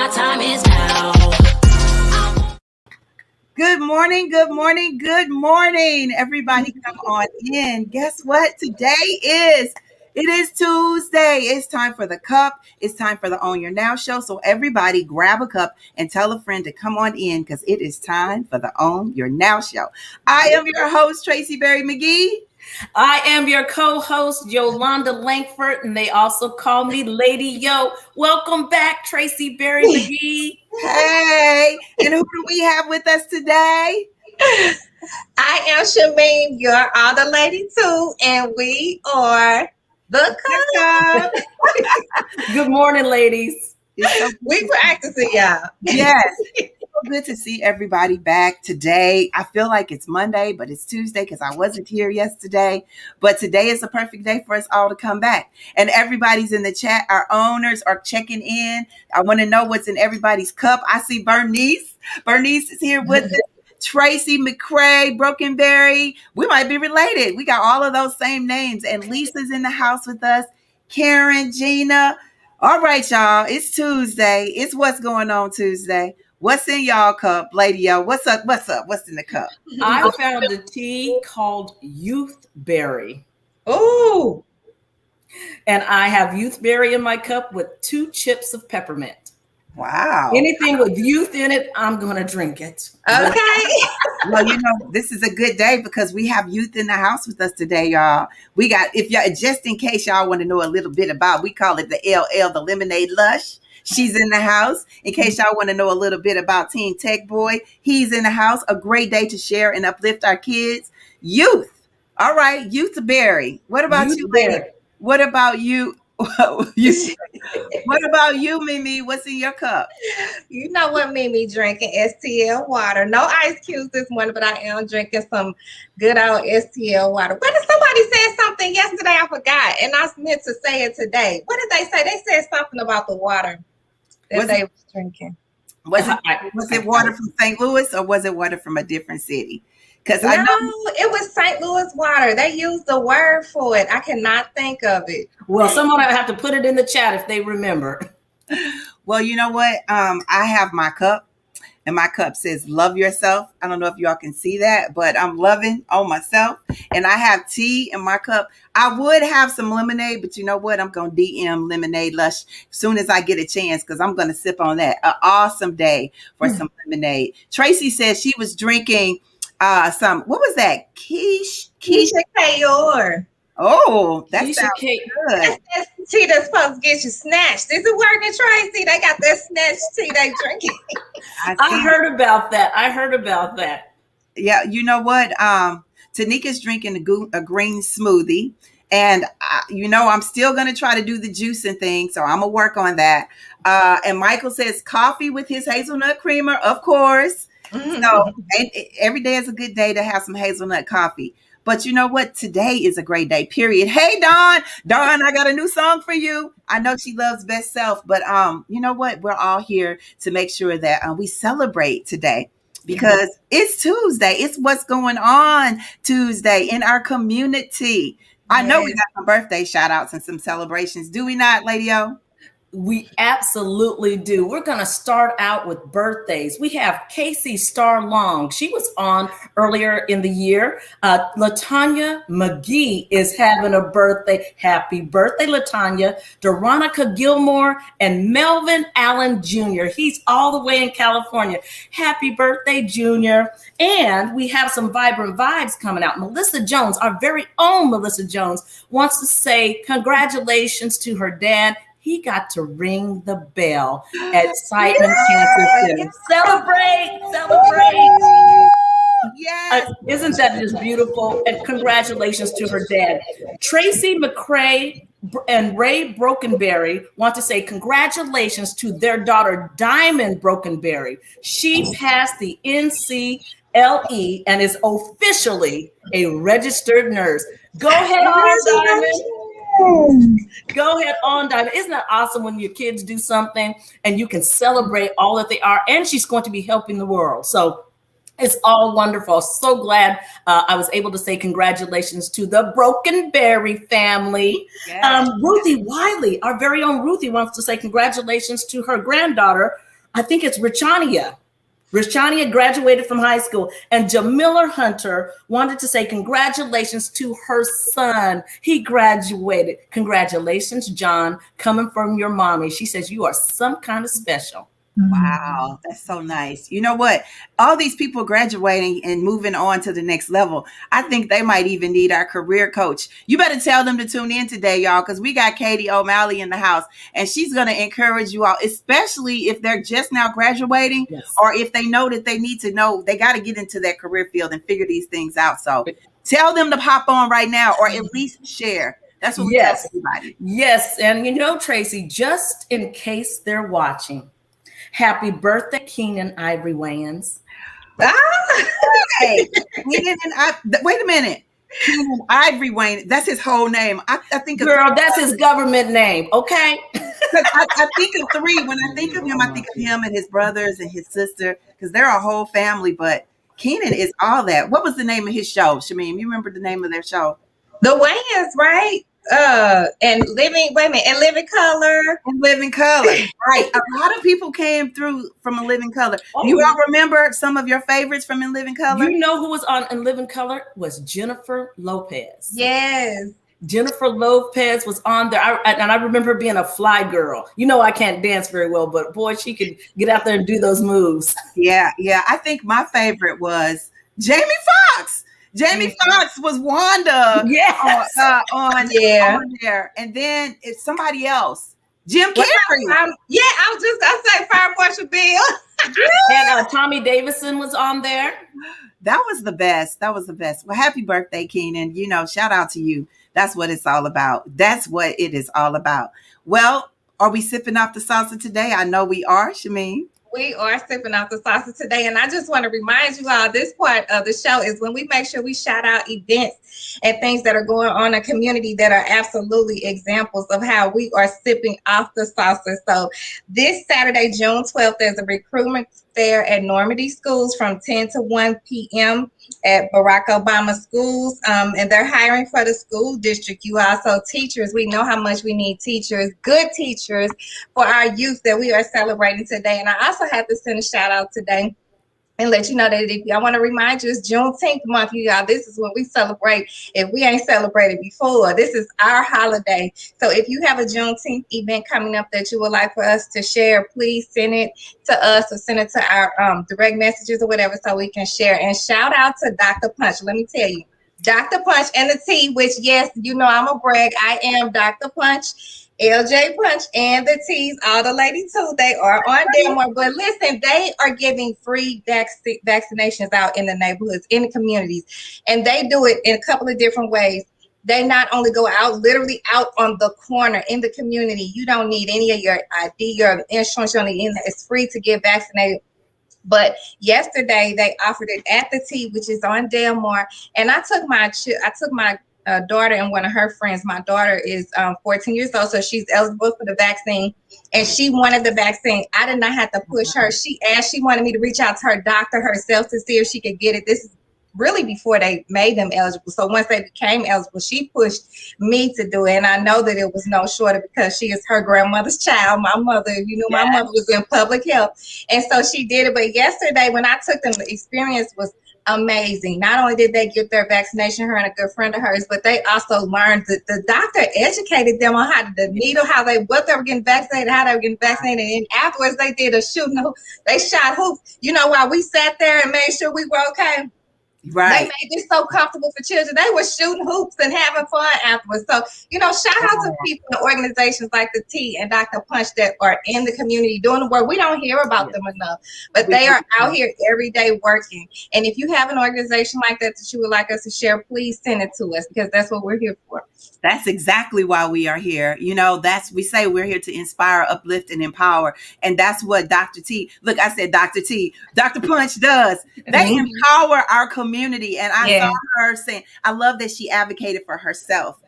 My time is now. Good morning, good morning, good morning. Everybody come on in. Guess what? It is Tuesday. It's time for the cup. It's time for the Own Your Now show. So everybody grab a cup and tell a friend to come on in because it is time for the Own Your Now show. I am your host, Tracie B. I am your co-host, Yolanda Langford, and they also call me Lady Yo. Welcome back, Tracie B. McGee. Hey, and who do we have with us today? I am Shameem, your other lady too, and we are the cup. Good morning, ladies. We practicing, y'all. Yes. So good to see everybody back today. I feel like it's Monday, but it's Tuesday because I wasn't here yesterday. But today is a perfect day for us all to come back. And everybody's in the chat. Our owners are checking in. I want to know what's in everybody's cup. I see Bernice. Bernice is here with us. Tracie, McCray, Brokenberry. We might be related. We got all of those same names. And Lisa's in the house with us. Karen, Gina. All right, y'all. It's Tuesday. It's What's Going On Tuesday. What's in y'all cup, Lady Yo? What's up? What's in the cup? I found a tea called Youthberry. Oh. And I have Youthberry in my cup with 2 chips of peppermint. Wow. Anything with youth in it, I'm going to drink it. Okay. Well, this is a good day because we have youth in the house with us today, y'all. We got, if y'all, just in case y'all want to know a little bit about, we call it the LL, the Lemonade Lush. She's in the house. In case y'all want to know a little bit about Teen Tech Boy, he's in the house. A great day to share and uplift our kids. Youth. All right, Youthberry. What about you, lady? What about you? What about you, Mimi? What's in your cup? You know what, Mimi drinking STL water. No ice cubes this morning, but I am drinking some good old STL water. What did somebody say something yesterday? I forgot, and I meant to say it today. What did they say? They said something about the water that they was drinking. Was it water from St. Louis or was it water from a different city? Because no, I know it was St. Louis water. They used the word for it. I cannot think of it. Well, someone will have to put it in the chat if they remember. Well, you know what? I have my cup, and my cup says "Love Yourself." I don't know if y'all can see that, but I'm loving on myself. And I have tea in my cup. I would have some lemonade, but you know what? I'm gonna DM Lemonade Lush as soon as I get a chance because I'm gonna sip on that. An awesome day for some lemonade. Tracie said she was drinking. What was that? Keisha Kayor. Oh, that Keisha sounds good. That's tea that's supposed to get you snatched. Is it working, Tracie? They got that snatched tea they drinking. I heard about that. Yeah, you know what? Tanika's drinking a green smoothie. And, I'm still going to try to do the juicing thing. So I'm going to work on that. And Michael says coffee with his hazelnut creamer, of course. Mm-hmm. So every day is a good day to have some hazelnut coffee. But you know what? Today is a great day, period. Hey, Dawn, I got a new song for you. I know she loves Best Self, but you know what? We're all here to make sure that we celebrate today because it's Tuesday. It's What's Going On Tuesday in our community. I know we got some birthday shout outs and some celebrations. Do we not, Lady O? We absolutely do. We're going to start out with birthdays. We have Casey Star Long. She was on earlier in the year. LaTanya McGee is having a birthday. Happy birthday, LaTanya. Deronica Gilmore and Melvin Allen Jr. He's all the way in California. Happy birthday, Junior. And we have some vibrant vibes coming out. Melissa Jones, our very own Melissa Jones, wants to say congratulations to her dad. He got to ring the bell at Sideman Cancer Center. Celebrate! Yes. Isn't that just beautiful? And congratulations to her dad. Tracie McCray and Ray Brokenberry want to say congratulations to their daughter, Diamond Brokenberry. She passed the NCLE and is officially a registered nurse. Go ahead, Diamond. Go ahead on, Diamond. Isn't that awesome when your kids do something and you can celebrate all that they are? And she's going to be helping the world. So it's all wonderful. So glad I was able to say congratulations to the Brokenberry family. Yes. Ruthie Wiley, our very own Ruthie, wants to say congratulations to her granddaughter, I think it's Richania. Richania graduated from high school, and Jamila Hunter wanted to say congratulations to her son. He graduated. Congratulations, John, coming from your mommy. She says you are some kind of special. Wow, that's so nice. You know what? All these people graduating and moving on to the next level, I think they might even need our career coach. You better tell them to tune in today, y'all, because we got Katie O'Malley in the house, and she's going to encourage you all, especially if they're just now graduating, Yes. or if they know that they need to know, they got to get into that career field and figure these things out. So tell them to pop on right now, or at least share. That's what we tell everybody. Yes, and you know, Tracie, just in case they're watching, happy birthday, Keenan Ivory Wayans. Hey, Keenan and wait a minute. Keenan Ivory Wayne, that's his whole name. I think of Girl, that's his government name, okay? I think of three. When I think of him, I think of him and his brothers and his sister, because they're a whole family. But Keenan is all that. What was the name of his show, Shameem? You remember the name of their show? The Wayans, right? And Living Color. In Living Color, right? A lot of people came through from A Living Color. Do you all remember some of your favorites from In Living Color? You know who was on In Living Color? Was Jennifer Lopez. Yes. Jennifer Lopez was on there. I remember being a fly girl. You know, I can't dance very well, but boy, she could get out there and do those moves. Yeah. I think my favorite was Jamie Foxx. Jamie Foxx was Wanda. Yes. On there. And then it's somebody else. Jim Carrey. I was just going to say Fire Marshal Bill. And Tommy Davidson was on there. That was the best. Well, happy birthday, Keenan. You know, shout out to you. That's what it's all about. That's what it is all about. Well, are we sipping off the salsa today? I know we are, Shameem. We are sipping off the salsa today. And I just want to remind you all, this part of the show is when we make sure we shout out events and things that are going on in the community that are absolutely examples of how we are sipping off the salsa. So this Saturday, June 12th, there's a recruitment fair at Normandy Schools from 10 to 1 p.m. at Barack Obama Schools. And they're hiring for the school district. You also teachers. We know how much we need teachers, good teachers for our youth that we are celebrating today. And I also have to send a shout out today and let you know that I want to remind you, it's Juneteenth month, you all. This is when we celebrate. If we ain't celebrated before, this is our holiday. So if you have a Juneteenth event coming up that you would like for us to share, please send it to us or send it to our direct messages or whatever so we can share. And shout out to Dr. Punch. Let me tell you, Dr. Punch and the T, which, yes, you know, I'm a brag. I am Dr. Punch. LJ Punch and the T's, all the ladies too, they are on Denmark. But listen, they are giving free vaccinations out in the neighborhoods, in the communities. And they do it in a couple of different ways. They not only go out, literally out on the corner in the community. You don't need any of your ID, your insurance, you don't need any. It's free to get vaccinated. But yesterday they offered it at the T, which is on Delmar. And I took my daughter and one of her friends. My daughter is 14 years old, so she's eligible for the vaccine, and she wanted the vaccine. I did not have to push her. She wanted me to reach out to her doctor herself to see if she could get it. This is really before they made them eligible. So once they became eligible, she pushed me to do it. And I know that it was no shorter because she is her grandmother's child. My mother, my mother was in public health. And so she did it. But yesterday when I took them, the experience was amazing. Not only did they get their vaccination, her and a good friend of hers, but they also learned that the doctor educated them on how to the needle, what they were getting vaccinated, how they were getting vaccinated. And afterwards they did a shooting hoop. They shot hoops. While we sat there and made sure we were okay. Right. They made this so comfortable for children. They were shooting hoops and having fun afterwards. So, shout out to people and organizations like the T and Dr. Punch that are in the community doing the work. We don't hear about them enough, but they are out here every day working. And if you have an organization like that you would like us to share, please send it to us because that's what we're here for. That's exactly why we are here. We say we're here to inspire, uplift, and empower. And that's what Dr. T, look, I said Dr. T, Dr. Punch does. They empower our community. And I saw her saying, I love that she advocated for herself.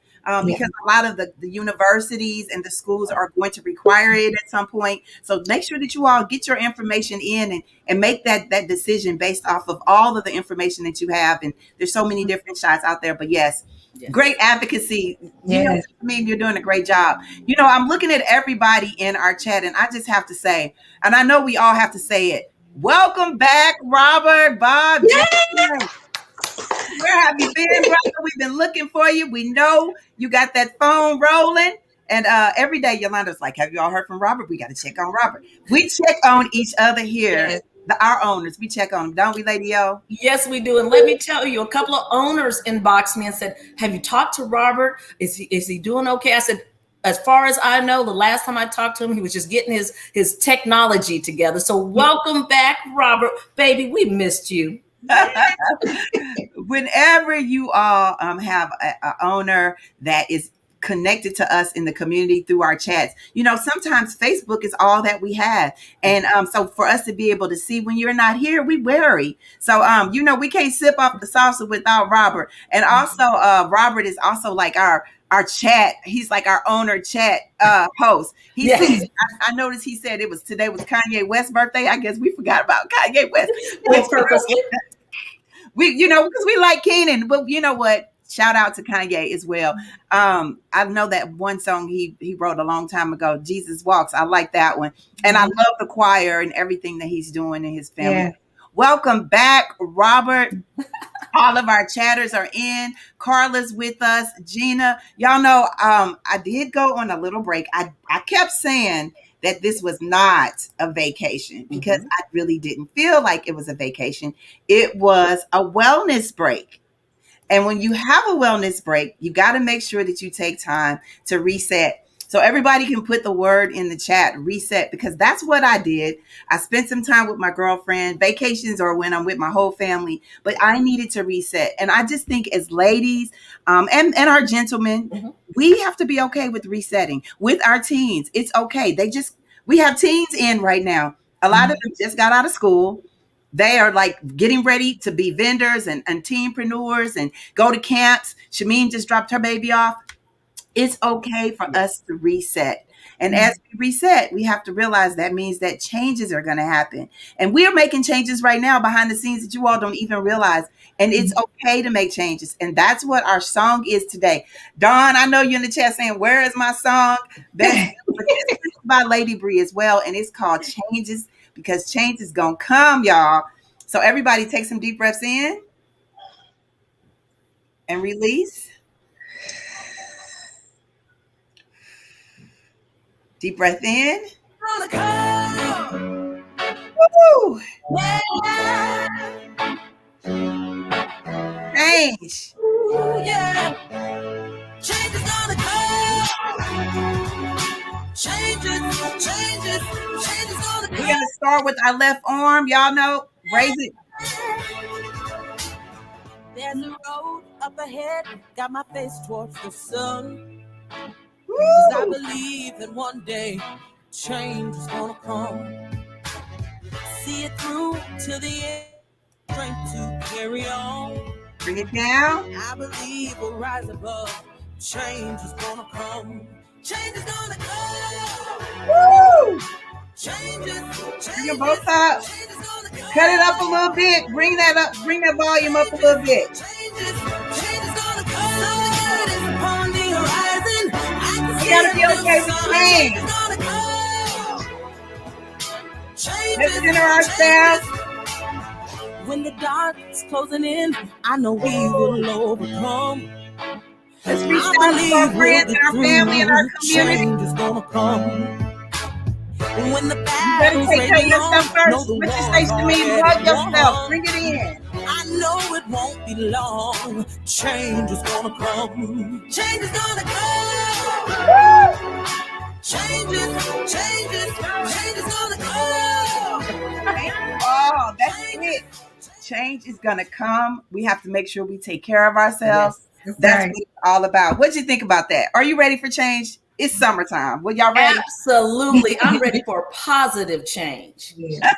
Because a lot of the universities and the schools are going to require it at some point. So make sure that you all get your information in and make that decision based off of all of the information that you have. And there's so many different shots out there. But yes, Yes. Great advocacy. Yes. I mean, you're doing a great job. I'm looking at everybody in our chat, and I just have to say, and I know we all have to say it. Welcome back, Robert, Bob, Jason. Where have you been, brother? We've been looking for you. We know you got that phone rolling. And every day, Yolanda's like, have you all heard from Robert? We got to check on Robert. We check on each other here. Yes. Our owners, we check on them, don't we, Lady O? Yes, we do. And let me tell you, a couple of owners inboxed me and said, have you talked to Robert? Is he doing okay? I said, as far as I know, the last time I talked to him, he was just getting his technology together. So welcome back, Robert. Baby, we missed you. Whenever you all have a owner that is connected to us in the community through our chats, sometimes Facebook is all that we have, and so for us to be able to see when you're not here, we worry. So we can't sip off the salsa without Robert. And also Robert is also like our chat. He's like our owner chat host. Yes. I noticed he said today was Kanye West's birthday. I guess we forgot about Kanye West. Purposely. Because we like Keenan, but you know what? Shout out to Kanye as well. I know that one song he wrote a long time ago, Jesus Walks. I like that one. And I love the choir and everything that he's doing in his family. Yeah. Welcome back, Robert. All of our chatters are in. Carla's with us. Gina. Y'all know I did go on a little break. I kept saying that this was not a vacation because I really didn't feel like it was a vacation. It was a wellness break. And when you have a wellness break, you got to make sure that you take time to reset. So everybody can put the word in the chat, reset, because that's what I did. I spent some time with my girlfriend, vacations or when I'm with my whole family, but I needed to reset. And I just think as ladies and our gentlemen, we have to be okay with resetting. With our teens, it's okay. We have teens in right now. A lot of them just got out of school. They are like getting ready to be vendors and teenpreneurs and go to camps. Shameem just dropped her baby off. It's okay for us to reset. And as we reset, we have to realize that means that changes are going to happen. And we are making changes right now behind the scenes that you all don't even realize. And it's okay to make changes. And that's what our song is today. Dawn, I know you're in the chat saying, where is my song? That's by Lady Bree as well. And it's called Changes, because change is going to come, y'all. So everybody take some deep breaths in and release. Deep breath in. Woo! Change. Ooh, yeah. Change is gonna come. Changes is gonna come. We're gonna start with our left arm. Y'all know, raise it. There's a road up ahead, got my face towards the sun. I believe that one day change is gonna come. See it through to the end, strength to carry on. Bring it down. I believe we'll rise above. Change is gonna come. Change is gonna come. Woo! Changes. Bring them both up. Cut it up a little bit. Bring that up. Bring that volume up a little bit. Change is gonna come. Something good is upon the horizon. We gotta be okay with change. Let's center ourselves. When the dark is closing in, I know we will overcome. Let's reach out to our friends and our family and our community. Change is gonna come. When the you better take care of yourself first. What you say to me, love yourself. Bring it in. I know it won't be long. Change is gonna come. Change is gonna come. Woo! Change is gonna come. Oh, that's it. Change is gonna come. We have to make sure we take care of ourselves. Yes, that's right. What it's all about. What do you think about that? Are you ready for change? It's summertime. Well, y'all ready? Absolutely. I'm ready for positive change. Yeah.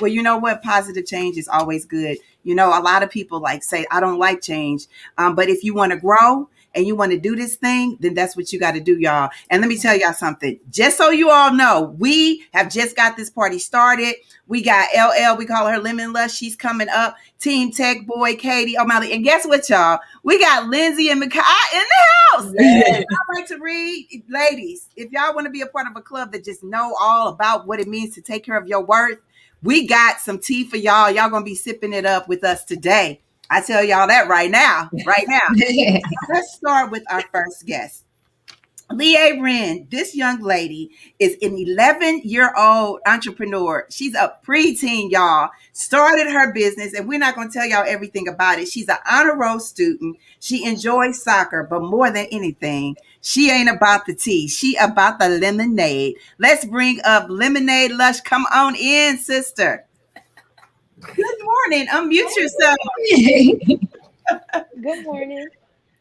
Well, you know what? Positive change is always good. A lot of people say, I don't like change. But if you want to grow, and you want to do this thing, then that's what you got to do, y'all. And let me tell y'all something. Just so you all know, we have just got this party started. We got LL, we call her Lemon Lush. She's coming up. Team Tech Boy, Katie, O'Malley. And guess what, y'all? We got Lynnze and Maicai in the house. Yes. I like to read. Ladies, if y'all want to be a part of a club that just know all about what it means to take care of your worth, we got some tea for y'all. Y'all going to be sipping it up with us today. I tell y'all that right now. Let's start with our first guest. LeAye Wren, this young lady is an 11-year-old entrepreneur. She's a preteen, y'all. Started her business, and we're not going to tell y'all everything about it. She's an honor roll student. She enjoys soccer, but more than anything, she ain't about the tea. She about the lemonade. Let's bring up Lemonade Lush. Come on in, sister. Good morning. Unmute yourself. Good morning.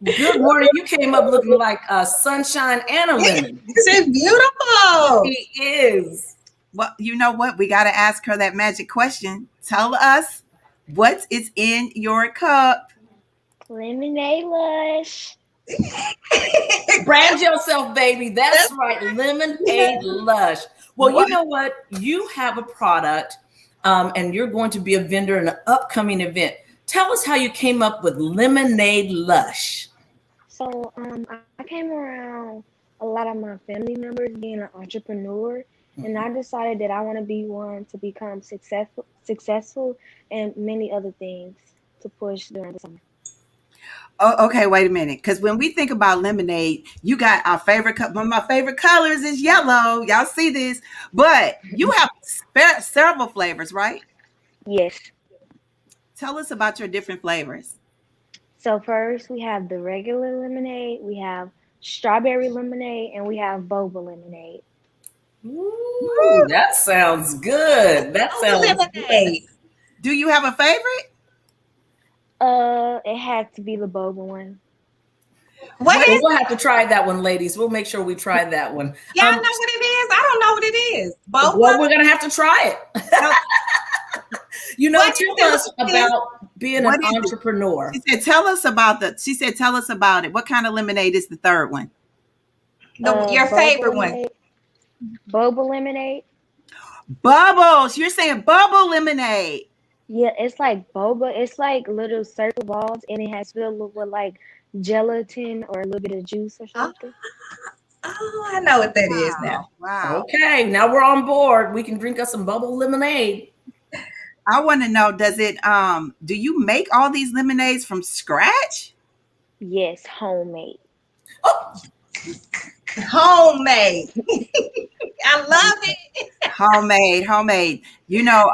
Good morning. You came up looking like sunshine and a lemon. She's beautiful. She is. Well, you know what? We got to ask her that magic question. Tell us what is in your cup. Lemonade Lush. Brand yourself, baby. That's right. Lemonade Lush. Well, you know what? You have a product and you're going to be a vendor in an upcoming event. Tell us how you came up with Lemonade Lush. So I came around a lot of my family members being an entrepreneur, and I decided that I want to be one to become successful and many other things to push during the summer. Oh, okay, wait a minute. Because when we think about lemonade, you got our favorite cup. One of my favorite colors is yellow. Y'all see this, but you have several flavors, right? Yes. Tell us about your different flavors. So first we have the regular lemonade, we have strawberry lemonade, and we have boba lemonade. Ooh, that sounds good. That sounds Lemonade. Do you have a favorite? It has to be the boba one. What is? We'll have to try that one, ladies. We'll make sure we try that one. Y'all know what it is? I don't know what it is. Boba? Well, we're gonna have to try it. You know, tell us about being an entrepreneur. She said, "Tell us about tell us about it. What kind of lemonade is the third one? Your favorite one. Boba lemonade. Bubbles. You're saying bubble lemonade. Yeah, it's like boba. It's like little circle balls, and it has filled with like gelatin or a little bit of juice or something. Oh, I know what that is now. Wow. Okay, now we're on board. We can drink us some bubble lemonade. I want to know, do you make all these lemonades from scratch? Yes, homemade. Oh, homemade. I love it. Homemade. You know,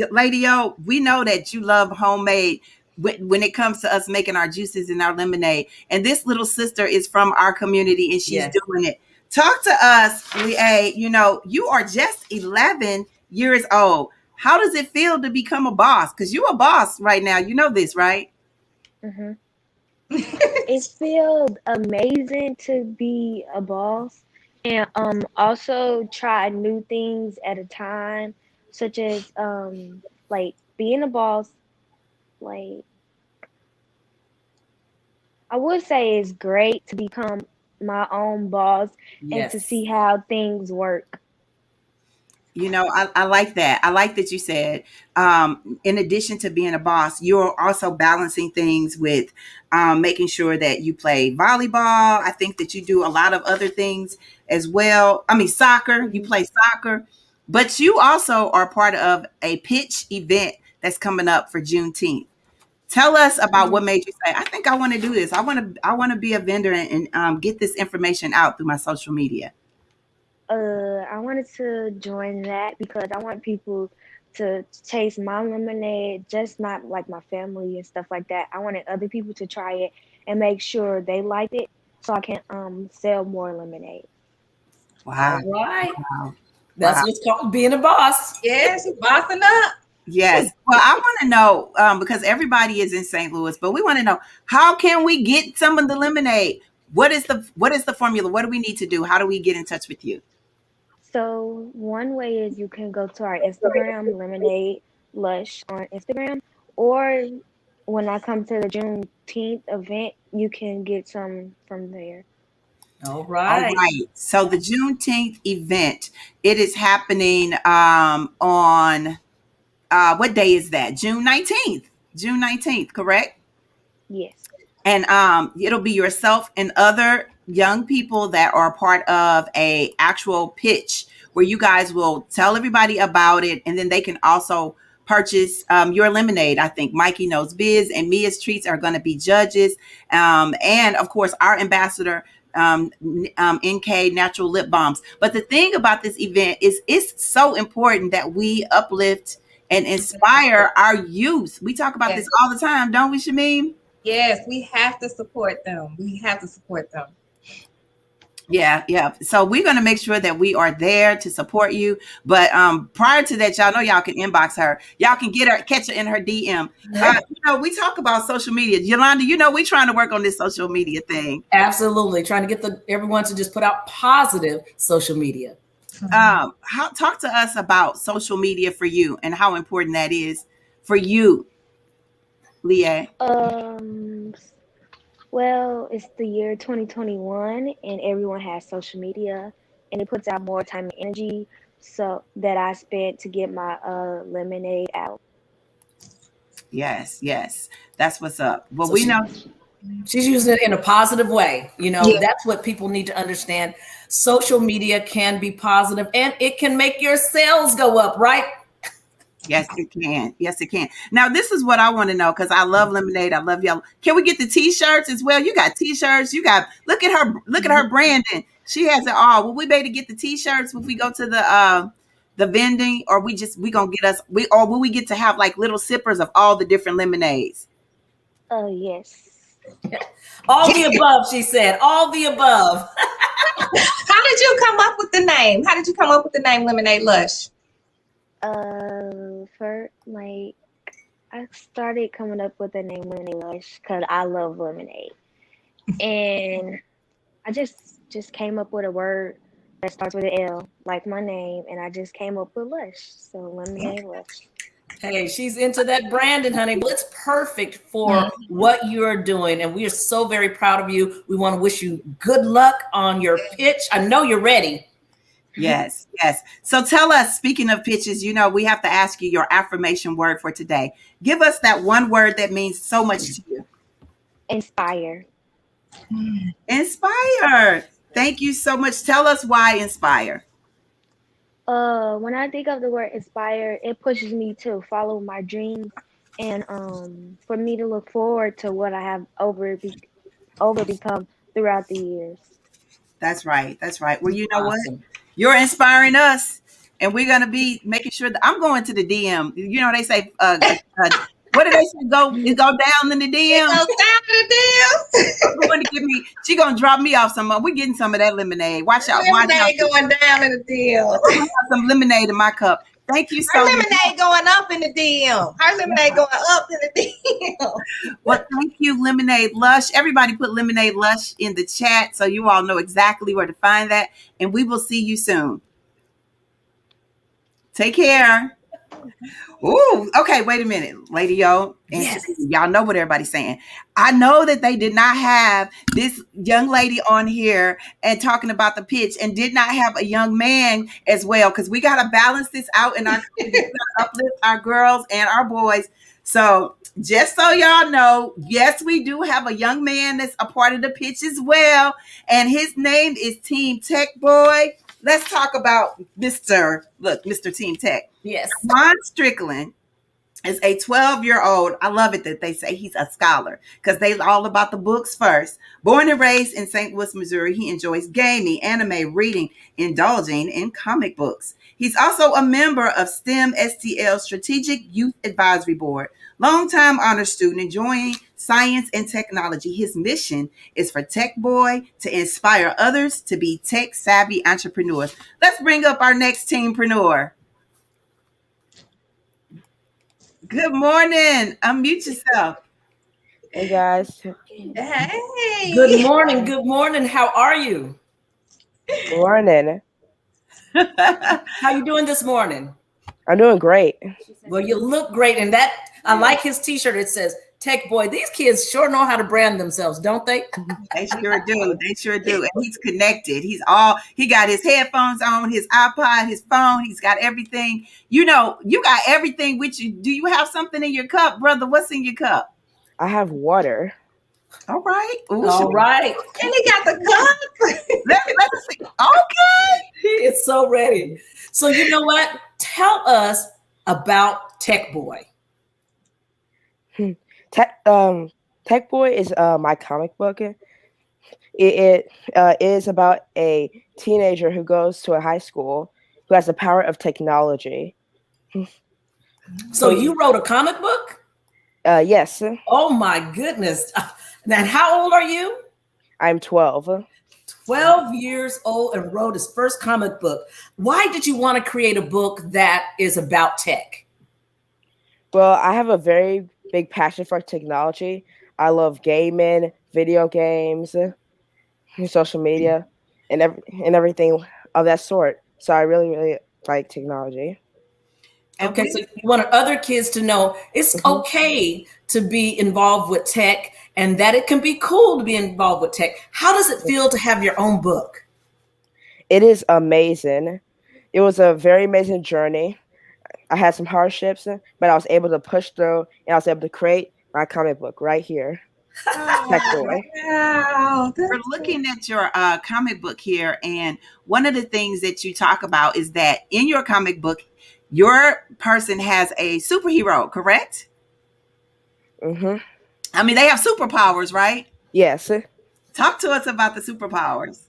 Lady O, we know that you love homemade when it comes to us making our juices and our lemonade. And this little sister is from our community and she's doing it. Talk to us, LeAye. You know, you are just 11 years old. How does it feel to become a boss? Because you're a boss right now. You know this, right? Mm-hmm. It feels amazing to be a boss and also try new things at a time, such as like being a boss. Like I would say it's great to become my own boss and to see how things work. You know, I like that. I like that you said, in addition to being a boss, you're also balancing things with making sure that you play volleyball. I think that you do a lot of other things as well. I mean, soccer, you play soccer, but you also are part of a pitch event that's coming up for Juneteenth. Tell us about what made you say, I think I want to do this. I want to be a vendor and get this information out through my social media. I wanted to join that because I want people to taste my lemonade, just not like my family and stuff like that. I wanted other people to try it and make sure they liked it so I can sell more lemonade. Wow. All right. Wow. That's what's called being a boss. Yes, you're bossing up. Yes. Well, I want to know, because everybody is in St. Louis, but we want to know, how can we get some of the lemonade? What is the formula? What do we need to do? How do we get in touch with you? So one way is you can go to our Instagram, Lemonade Lush on Instagram, or when I come to the Juneteenth event, you can get some from there. All All right. right. So the Juneteenth event, it is happening on what day is that? June 19th. June 19th, correct? Yes. And it'll be yourself and other young people that are part of a actual pitch where you guys will tell everybody about it, and then they can also purchase your lemonade. I think Mikey Knows Biz and Mia's Treats are going to be judges, and of course our ambassador, NK Natural Lip Balms. But the thing about this event is it's so important that we uplift and inspire our youth. We talk about Yes. this all the time, don't we, Shameem? Yes, we have to support them. We have to support them. Yeah, yeah. So we're going to make sure that we are there to support you. But prior to that, y'all know y'all can inbox her. Y'all can get her, catch her in her DM. We talk about social media. Yolanda, we trying to work on this social media thing. Absolutely. Trying to get everyone to just put out positive social media. Talk to us about social media for you and how important that is for you, LeAye. Well, it's the year 2021, and everyone has social media, and it puts out more time and energy. So that I spent to get my lemonade out. Yes, that's what's up. Well, So we know she's using it in a positive way. Yeah. That's what people need to understand. Social media can be positive, and it can make your sales go up, right? Yes, it can. Yes, it can. Now, this is what I want to know because I love lemonade. I love y'all. Can we get the t-shirts as well? You got t-shirts. You got look at her branding. She has it all. Will we be able to get the t-shirts if we go to the vending, or we gonna get us or will we get to have like little sippers of all the different lemonades? Yes. All the above, she said. All the above. How did you come up with the name? How did you come up with the name Lemonade Lush? I started coming up with the name Lemonade Lush because I love lemonade, and I just came up with a word that starts with an L, like my name, and I just came up with Lush, so Lemonade Lush. Hey, she's into that branding, honey. Well, it's perfect for what you're doing, and we are so very proud of you. We want to wish you good luck on your pitch. I know you're ready. Yes. So tell us, speaking of pitches, we have to ask you your affirmation word for today. Give us that one word that means so much to you. Inspire. Inspire. Thank you so much. Tell us why inspire. When I think of the word inspire, it pushes me to follow my dreams and for me to look forward to what I have become throughout the years. That's right. Well, you know what? You're inspiring us, and we're gonna be making sure that I'm going to the DM. They say, what do they say? Go down in the DM. It goes down in the DM. She gonna drop me off some. We're getting some of that lemonade. Watch out. Lemonade going down in the DM. I'm gonna have some lemonade in my cup. Thank you so much. Her lemonade going up in the DM. Her lemonade going up in the DM. Well, thank you, Lemonade Lush. Everybody put Lemonade Lush in the chat so you all know exactly where to find that. And we will see you soon. Take care. Ooh, okay, wait a minute, Lady Yo. And yes. Y'all know what everybody's saying. I know that they did not have this young lady on here and talking about the pitch and did not have a young man as well, because we got to balance this out and uplift our girls and our boys. So just so y'all know, yes, we do have a young man that's a part of the pitch as well. And his name is Team Tech Boy. Let's talk about Mr. Team Tech. Yes. Strickland is a 12-year-old. I love it that they say he's a scholar because they all about the books first. Born and raised in St. Louis, Missouri, he enjoys gaming, anime, reading, indulging in comic books. He's also a member of STEM STL Strategic Youth Advisory Board. Longtime honor student enjoying science and technology. His mission is for Tech Boy to inspire others to be tech-savvy entrepreneurs. Let's bring up our next teampreneur. Good morning. Unmute yourself. Hey, guys. Hey. Good morning. Good morning. How are you? Good morning. How you doing this morning? I'm doing great. Well, you look great. And that I like his t-shirt. It says Tech Boy. These kids sure know how to brand themselves, don't they? They sure do. They sure do. And he's connected. He got his headphones on, his iPod, his phone. He's got everything. You know, you got everything with you. Do you have something in your cup, brother? What's in your cup? I have water. All right. Ooh, All right. And he got the cup. Let's see. Okay. He is so ready. So you know what? Tell us about Tech Boy. Tech Boy is my comic book. It is about a teenager who goes to a high school who has the power of technology. So you wrote a comic book? Yes. Oh my goodness. Now, how old are you? I'm 12. 12 years old and wrote his first comic book. Why did you want to create a book that is about tech? Well, I have a very big passion for technology. I love gaming, video games, social media, and everything of that sort. So I really, really like technology. Okay, so you wanted other kids to know it's okay to be involved with tech and that it can be cool to be involved with tech. How does it feel to have your own book? It is amazing. It was a very amazing journey. I had some hardships, but I was able to push through, and I was able to create my comic book right here. Tech Boy. Wow. We're looking at your comic book here, and one of the things that you talk about is that in your comic book, your person has a superhero, correct? Mm-hmm. I mean, they have superpowers, right? Yes. Talk to us about the superpowers.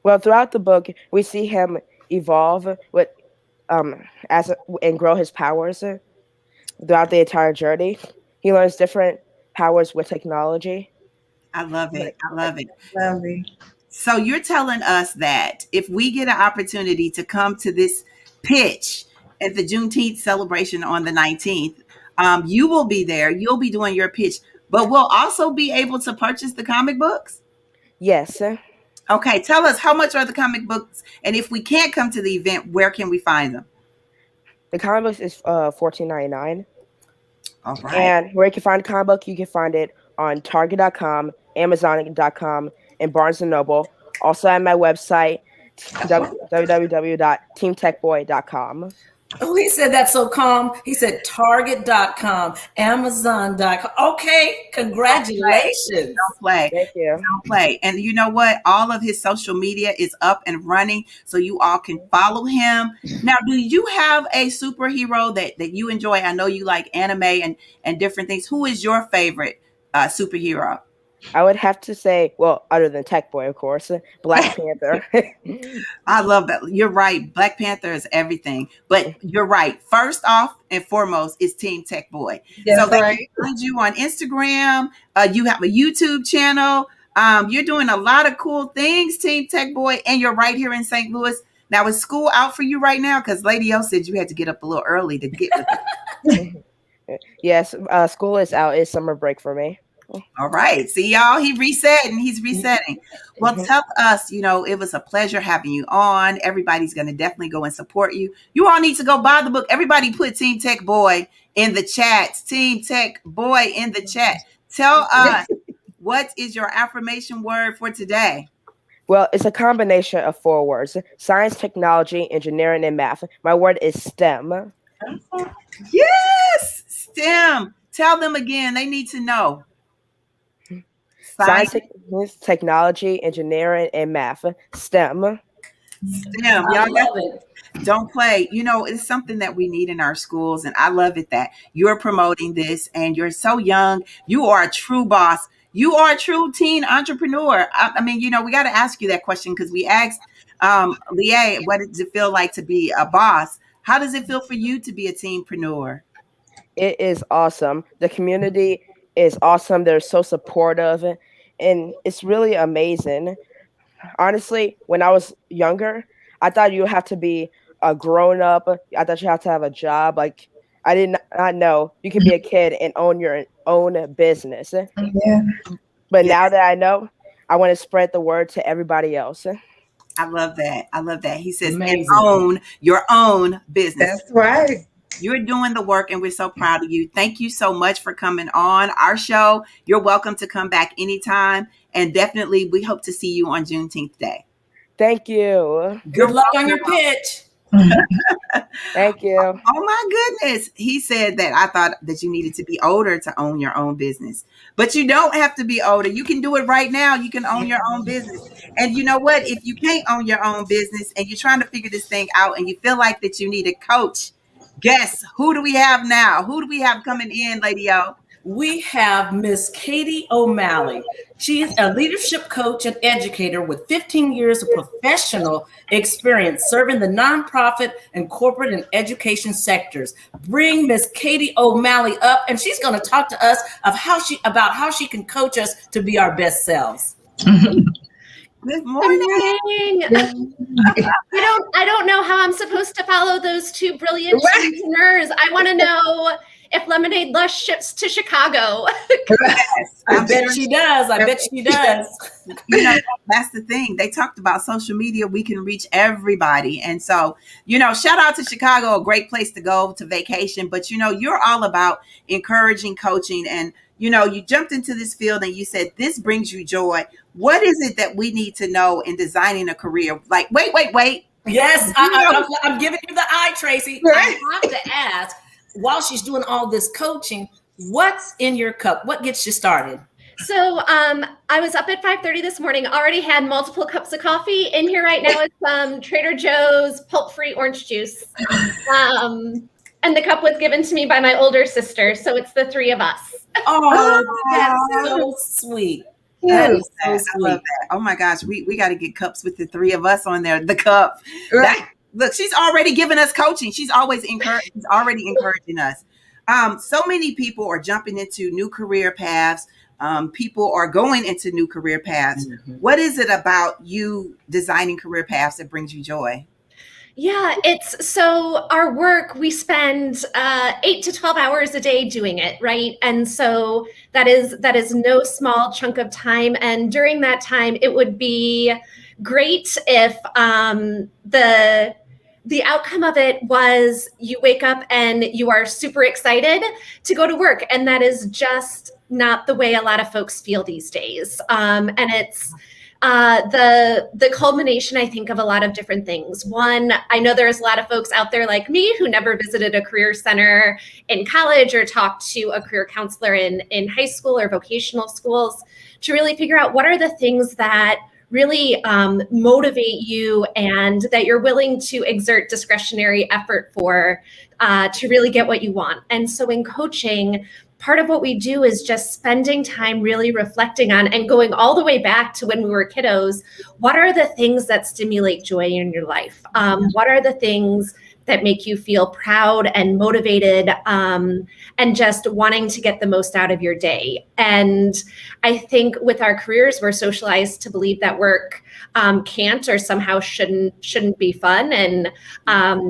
Well, throughout the book, we see him evolve with and grow his powers throughout the entire journey. He learns different powers with technology. I love it. I love it. Lovely. So you're telling us that if we get an opportunity to come to this pitch at the Juneteenth celebration on the 19th, you will be there. You'll be doing your pitch, but we'll also be able to purchase the comic books? Yes. Okay, tell us, how much are the comic books? And if we can't come to the event, where can we find them? The comic book is $14.99. All right. And where you can find the comic book, you can find it on Target.com, Amazon.com, and Barnes & Noble. Also at my website, www.teamtechboy.com. Oh, he said that so calm. He said Target.com, Amazon.com. Okay, congratulations. Don't play. Thank you. Don't play. And you know what? All of his social media is up and running, so you all can follow him. Now, do you have a superhero that you enjoy? I know you like anime and different things. Who is your favorite superhero? I would have to say, well, other than Tech Boy, of course, Black Panther. I love that. You're right. Black Panther is everything. But you're right. First off and foremost is Team Tech Boy. That's so they right. can find you on Instagram. You have a YouTube channel. You're doing a lot of cool things, Team Tech Boy, and you're right here in St. Louis. Now, is school out for you right now? Because Lady O said you had to get up a little early to get with it. Yes, school is out. It's summer break for me. All right. See, y'all, he's resetting. Well, tell us, it was a pleasure having you on. Everybody's going to definitely go and support you. You all need to go buy the book. Everybody put Team Tech Boy in the chat. Team Tech Boy in the chat. Tell us, what is your affirmation word for today? Well, it's a combination of 4 words: science, technology, engineering, and math. My word is STEM. Yes, STEM. Tell them again. They need to know. Science, technology, engineering, and math. STEM. STEM. Y'all love it. Don't play. It's something that we need in our schools. And I love it that you're promoting this and you're so young. You are a true boss. You are a true teen entrepreneur. I mean, we got to ask you that question because we asked LeAye, what does it feel like to be a boss? How does it feel for you to be a teenpreneur? It is awesome. The community is awesome. They're so supportive, and it's really amazing. Honestly, when I was younger, I thought you have to be a grown up. I thought you have to have a job. Like, I did not know you can be a kid and own your own business. Yeah. But now that I know, I want to spread the word to everybody else. I love that. He says, and Amazing. own your own business. That's right. You're doing the work, and we're so proud of you. Thank you so much for coming on our show. You're welcome to come back anytime. And definitely, we hope to see you on Juneteenth Day. Thank you. Good luck on your pitch. Thank you. Oh my goodness. He said that I thought that you needed to be older to own your own business. But you don't have to be older. You can do it right now. You can own your own business. And you know what? If you can't own your own business and you're trying to figure this thing out and you feel like that you need a coach, guess who do we have now? Who do we have coming in, Lady O? We have Miss Katie O'Malley. She's a leadership coach and educator with 15 years of professional experience serving the nonprofit and corporate and education sectors. Bring Miss Katie O'Malley up, and she's going to talk to us about how she can coach us to be our best selves. Good morning. Good morning. I don't know how I'm supposed to follow those two brilliant entrepreneurs. I want to know if Lemonade Lush ships to Chicago. Yes, I bet she does. I bet she does. You know, that's the thing. They talked about social media. We can reach everybody. And so, you know, shout out to Chicago, a great place to go to vacation. But, you know, you're all about encouraging coaching. And, you know, you jumped into this field and you said, this brings you joy. What is it that we need to know in designing a career? Like, wait. Yes, I'm giving you the eye, Tracie. I have to ask, while she's doing all this coaching, what's in your cup? What gets you started? So I was up at 5:30 this morning, already had multiple cups of coffee. In here right now is some Trader Joe's pulp-free orange juice. And the cup was given to me by my older sister. So it's the three of us. Oh, that's so sweet. That is so sweet. I love that. Oh my gosh, we got to get cups with the three of us on there. The cup. Look, she's already giving us coaching. She's already encouraging us. So many people are jumping into new career paths. People are going into new career paths. Mm-hmm. What is it about you designing career paths that brings you joy? Yeah, it's so our work, we spend 8 to 12 hours a day doing it, right? And so that is no small chunk of time. And during that time, it would be great if the outcome of it was you wake up and you are super excited to go to work. And that is just not the way a lot of folks feel these days. And it's the culmination, I think, of a lot of different things. One, I know there's a lot of folks out there like me who never visited a career center in college or talked to a career counselor in high school or vocational schools to really figure out what are the things that really motivate you and that you're willing to exert discretionary effort for to really get what you want. And so in coaching, part of what we do is just spending time really reflecting on and going all the way back to when we were kiddos. What are the things that stimulate joy in your life? What are the things that make you feel proud and motivated and just wanting to get the most out of your day? And I think with our careers, we're socialized to believe that work can't or somehow shouldn't be fun, and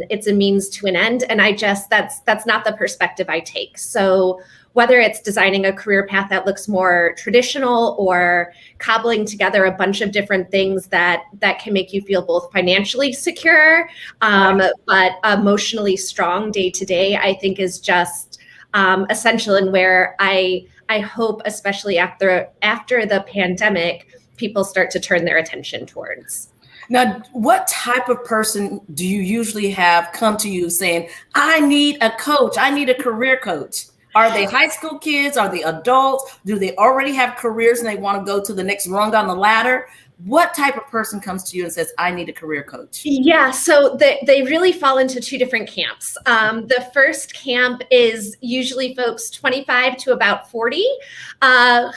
it's a means to an end. And that's not the perspective I take. So whether it's designing a career path that looks more traditional or cobbling together a bunch of different things that can make you feel both financially secure, but emotionally strong day to day, I think is just essential, and where I hope, especially after the pandemic, people start to turn their attention towards. Now, what type of person do you usually have come to you saying, I need a coach, I need a career coach? Are they high school kids? Are they adults? Do they already have careers and they want to go to the next rung on the ladder? What type of person comes to you and says, I need a career coach? Yeah, so they really fall into two different camps. The first camp is usually folks 25 to about 40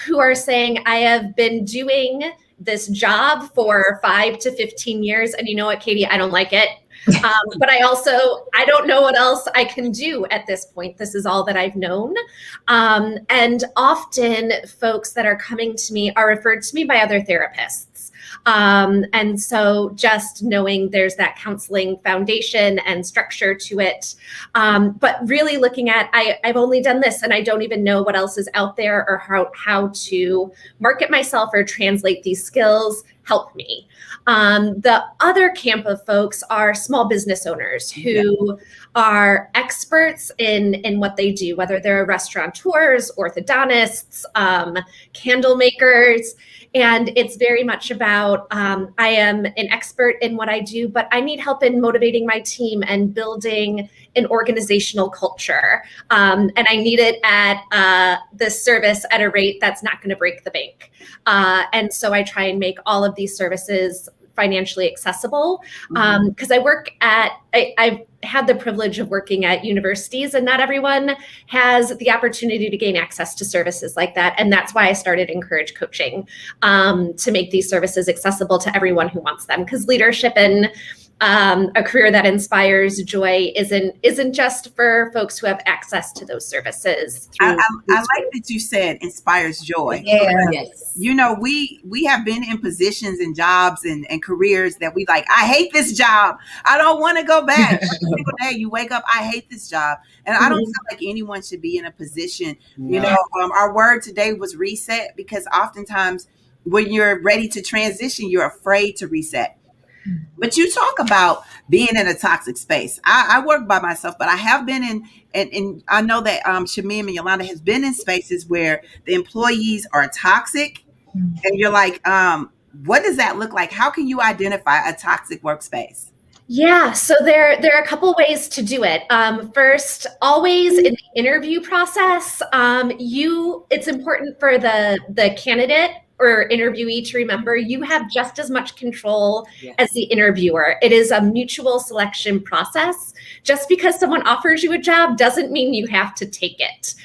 who are saying, I have been doing this job for 5 to 15 years. And you know what, Katie, I don't like it. But I don't know what else I can do at this point. This is all that I've known. And often folks that are coming to me are referred to me by other therapists. And so just knowing there's that counseling foundation and structure to it, but really looking at, I've only done this and I don't even know what else is out there or how to market myself or translate these skills. help me. The other camp of folks are small business owners who are experts in what they do, whether they're restaurateurs, orthodontists, candle makers. And it's very much about, I am an expert in what I do, but I need help in motivating my team and building an organizational culture. And I need it at this service at a rate that's not going to break the bank. And so I try and make all of these services financially accessible, because I've had the privilege of working at universities, and not everyone has the opportunity to gain access to services like that. And that's why I started Encourage Coaching, to make these services accessible to everyone who wants them, because leadership and a career that inspires joy isn't just for folks who have access to those services. I like that you said inspires joy. Yeah. Yes. You know, we have been in positions and jobs and careers that we like, I hate this job. I don't want to go back. Every single day you wake up, I hate this job. And I don't feel like anyone should be in a position, you know, our word today was reset, because oftentimes when you're ready to transition, you're afraid to reset. But you talk about being in a toxic space. I work by myself, but I have been in, and I know that Shameem and Yolanda has been in spaces where the employees are toxic, and you're like, what does that look like? How can you identify a toxic workspace? Yeah, so there are a couple ways to do it. First, always in the interview process, it's important for the candidate or interviewee to remember you have just as much control as the interviewer. It is a mutual selection process. Just because someone offers you a job doesn't mean you have to take it.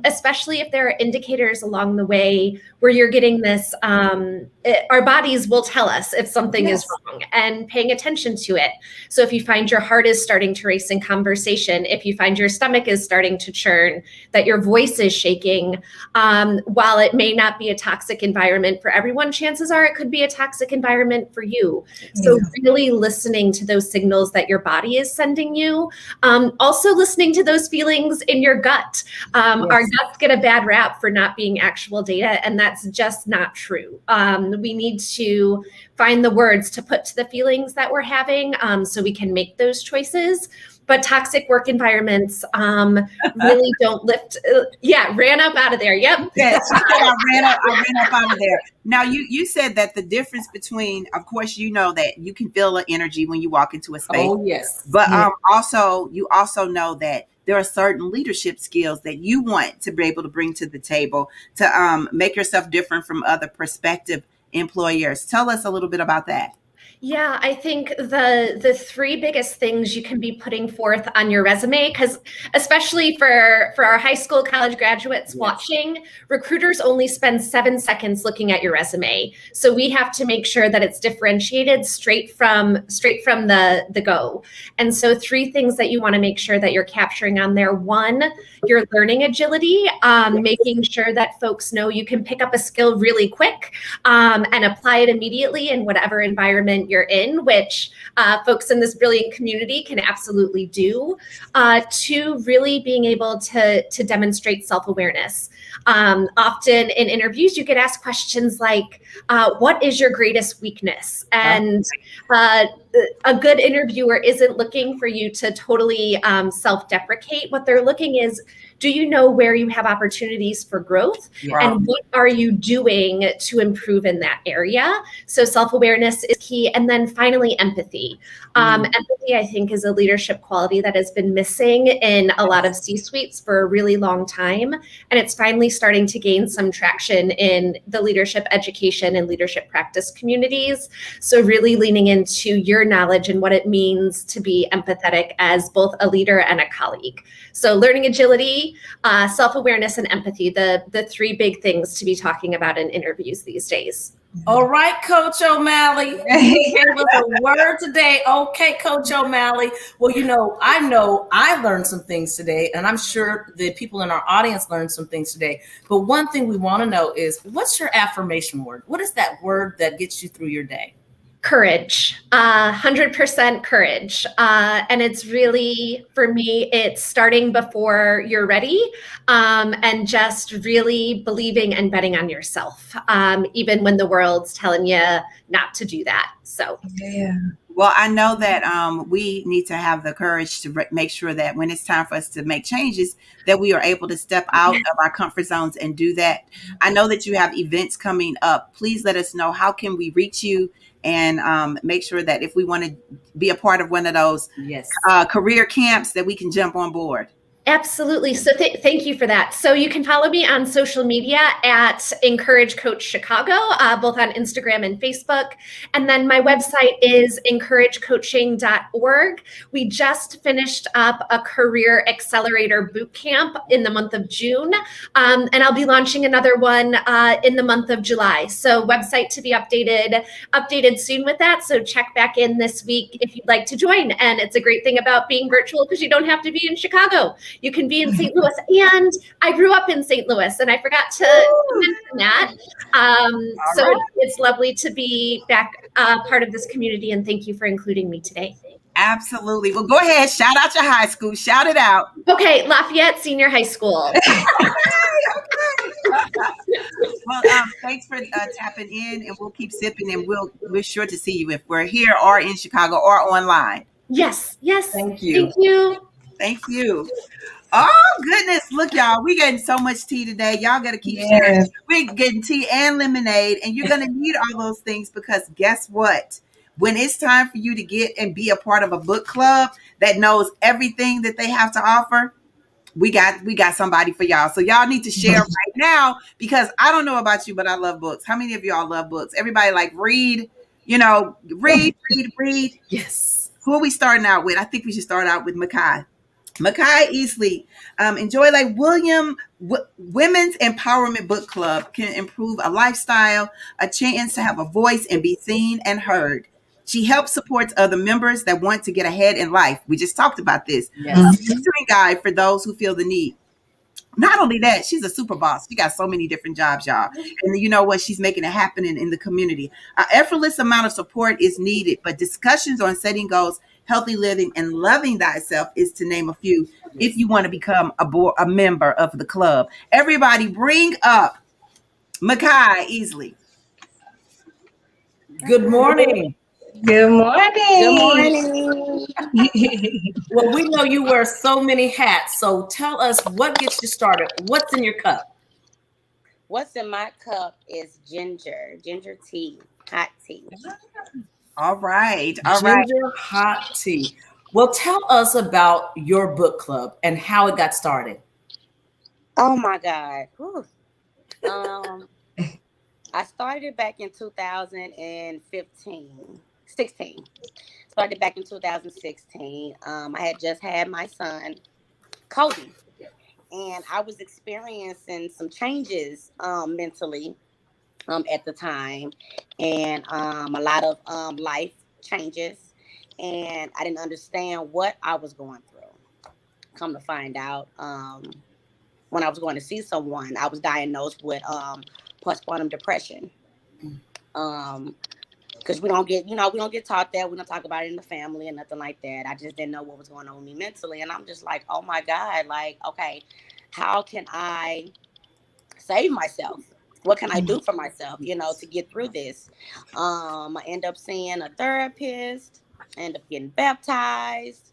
Especially if there are indicators along the way where you're getting this, our bodies will tell us if something is wrong, and paying attention to it. So if you find your heart is starting to race in conversation, if you find your stomach is starting to churn, that your voice is shaking, while it may not be a toxic environment for everyone, chances are it could be a toxic environment for you. So really listening to those signals that your body is sending you. Also listening to those feelings in your gut. Our guts get a bad rap for not being actual data, and that's just not true. We need to find the words to put to the feelings that we're having, so we can make those choices. But toxic work environments really don't lift. Ran up out of there. Yep. Yes, I ran up out of there. Now, you said that the difference between, of course, you know that you can feel the energy when you walk into a space. Oh, yes. But you also know that there are certain leadership skills that you want to be able to bring to the table to make yourself different from other prospective employers. Tell us a little bit about that. Yeah, I think the three biggest things you can be putting forth on your resume, because especially for our high school, college graduates watching, recruiters only spend 7 seconds looking at your resume. So we have to make sure that it's differentiated straight from the go. And so 3 things that you want to make sure that you're capturing on there. 1, your learning agility, making sure that folks know you can pick up a skill really quick and apply it immediately in whatever environment you're in, which folks in this brilliant community can absolutely do. 2, really being able to demonstrate self-awareness. Often in interviews, you get asked questions like, what is your greatest weakness? And a good interviewer isn't looking for you to totally self-deprecate. What they're looking is, do you know where you have opportunities for growth? And what are you doing to improve in that area? So self-awareness is key. And then finally, empathy. Empathy, I think, is a leadership quality that has been missing in a lot of C-suites for a really long time. And it's finally starting to gain some traction in the leadership education and leadership practice communities. So really leaning into your knowledge and what it means to be empathetic as both a leader and a colleague. So learning agility, self-awareness, and empathy, the 3 big things to be talking about in interviews these days. All right, Coach O'Malley, you gave us a word today. Okay, Coach O'Malley. Well, I know I learned some things today, and I'm sure the people in our audience learned some things today. But one thing we want to know is, what's your affirmation word? What is that word that gets you through your day? Courage, 100% courage. And it's really, for me, it's starting before you're ready, and just really believing and betting on yourself, even when the world's telling you not to do that. So, Yeah. Well, I know that we need to have the courage to make sure that when it's time for us to make changes, that we are able to step out of our comfort zones and do that. I know that you have events coming up. Please let us know, how can we reach you, and make sure that if we want to be a part of one of those career camps, that we can jump on board. Absolutely. So thank you for that. So you can follow me on social media at Encourage Coach Chicago, both on Instagram and Facebook. And then my website is encouragecoaching.org. We just finished up a career accelerator boot camp in the month of June. And I'll be launching another one in the month of July. So website to be updated soon with that. So check back in this week if you'd like to join. And it's a great thing about being virtual because you don't have to be in Chicago. You can be in St. Louis. And I grew up in St. Louis, and I forgot to mention that. So it's lovely to be back part of this community, and thank you for including me today. Absolutely. Well, go ahead. Shout out your high school. Shout it out. Okay, Lafayette Senior High School. Well, thanks for tapping in, and we'll keep sipping, and we're sure to see you if we're here or in Chicago or online. Yes. Thank you. Thank you. Oh, goodness. Look, y'all, we getting so much tea today. Y'all got to keep sharing. We're getting tea and lemonade, and you're going to need all those things, because guess what? When it's time for you to get and be a part of a book club that knows everything that they have to offer, we got somebody for y'all. So y'all need to share right now, because I don't know about you, but I love books. How many of y'all love books? Everybody read, read. Yes. Who are we starting out with? I think we should start out with Maicai. Maicai Easley. Enjoy Women's Empowerment Book Club can improve a lifestyle, a chance to have a voice and be seen and heard. She helps support other members that want to get ahead in life. We just talked about this. Yes. A mentoring guide for those who feel the need. Not only that, she's a super boss. She got so many different jobs, y'all. And you know what? She's making it happen in the community. An effortless amount of support is needed, but discussions on setting goals, healthy living, and loving thyself is to name a few. If you want to become a member of the club, everybody bring up Maicai Easley. Good morning. Good morning. Well, we know you wear so many hats, so tell us what gets you started. What's in your cup? What's in my cup is ginger tea, hot tea. All right. Ginger hot tea. Well, tell us about your book club and how it got started. Oh my God. I started it back in 16. Started back in 2016. I had just had my son, Cody, and I was experiencing some changes mentally at the time, and a lot of life changes, and I didn't understand what I was going through. Come to find out, when I was going to see someone, I was diagnosed with postpartum depression. Because we don't get taught that. We don't talk about it in the family and nothing like that. I just didn't know what was going on with me mentally. And I'm just like, oh my God, okay, how can I save myself? What can I do for myself, to get through this? I end up seeing a therapist, I end up getting baptized.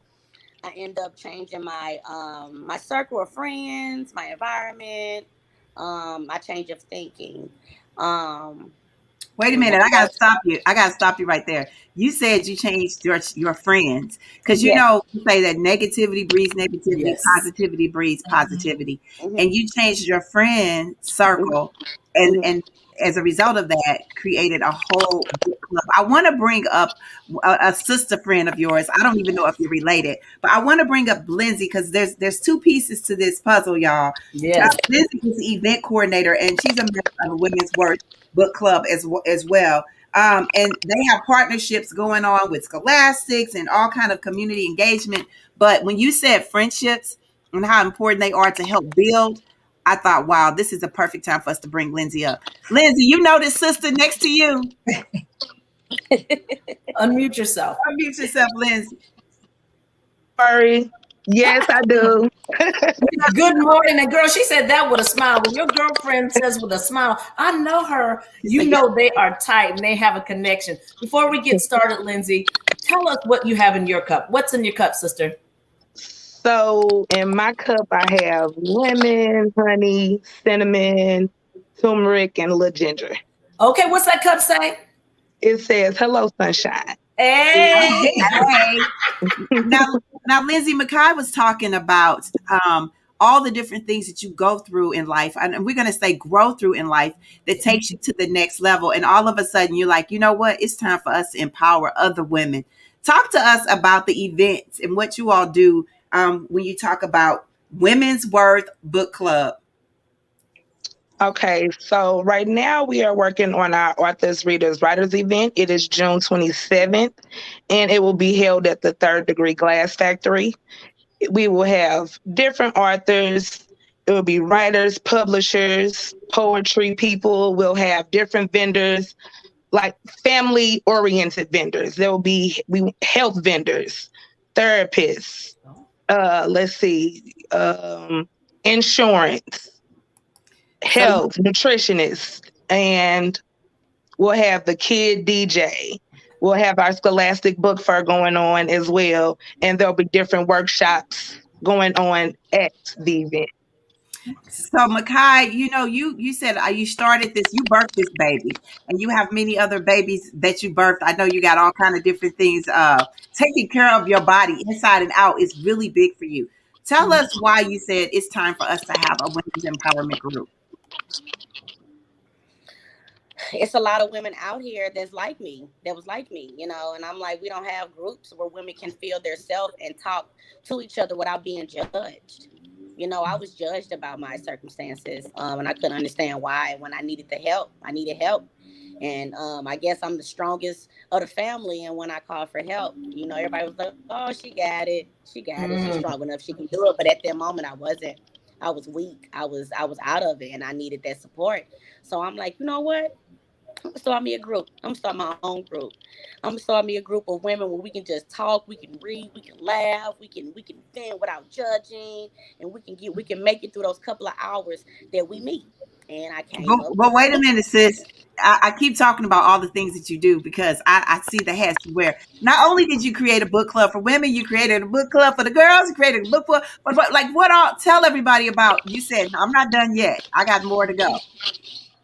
I end up changing my my circle of friends, my environment, my change of thinking. Wait a minute. I got to stop you. Right there. You said you changed your friends, because you say that negativity breeds negativity, positivity breeds positivity. And you changed your friend circle, and as a result of that, created a whole book club. I want to bring up a sister friend of yours. I don't even know if you're related, but I want to bring up Lynnze, because there's two pieces to this puzzle, y'all. Yes. Lynnze is the event coordinator, and she's a member of a Women's Worth Book Club as well. And they have partnerships going on with scholastics and all kind of community engagement. But when you said friendships and how important they are to help build, I thought, wow, this is a perfect time for us to bring Lynnze up. Lynnze, you know this sister next to you. Unmute yourself. Unmute yourself, Lynnze. Sorry. Yes, I do. Good morning. And girl, she said that with a smile. When your girlfriend says with a smile, I know her, you know they are tight and they have a connection. Before we get started, Lynnze, tell us what you have in your cup. What's in your cup, sister? So in my cup, I have lemon, honey, cinnamon, turmeric, and a little ginger. Okay, what's that cup say? It says, "Hello, sunshine." Hey. Now, Lynnze, Maicai was talking about all the different things that you go through in life, and we're going to say grow through in life that takes you to the next level. And all of a sudden, you're like, you know what? It's time for us to empower other women. Talk to us about the events and what you all do when you talk about Women's Worth Book Club. Okay, so right now we are working on our Authors, Readers, Writers event. It is June 27th, and it will be held at the Third Degree Glass Factory. We will have different authors. It will be writers, publishers, poetry people. We'll have different vendors, like family-oriented vendors. There will be health vendors, therapists, insurance, health, nutritionists, and we'll have the kid DJ. We'll have our Scholastic Book Fair going on as well, and there'll be different workshops going on at the event. So, Maicai, you know, you said you started this, you birthed this baby, and you have many other babies that you birthed. I know you got all kind of different things. Taking care of your body inside and out is really big for you. Tell us why you said it's time for us to have a women's empowerment group. It's a lot of women out here that was like me, you know, and I'm like, we don't have groups where women can feel their self and talk to each other without being judged. You know, I was judged about my circumstances, and I couldn't understand why. When I needed help. And I guess I'm the strongest of the family. And when I called for help, you know, everybody was like, oh, she got it. She's strong enough. She can do it. But at that moment, I wasn't. I was weak. I was out of it, and I needed that support. So I'm like, you know what? I'm gonna start me a group. I'm gonna start my own group. I'm gonna start me a group of women where we can just talk, we can read, we can laugh, we can vent without judging, and we can make it through those couple of hours that we meet. And I can't. But wait a minute, sis. I keep talking about all the things that you do because I see the hats you wear. Not only did you create a book club for women, you created a book club for the girls. You created a book club, but like what all? Tell everybody about. You said I'm not done yet. I got more to go.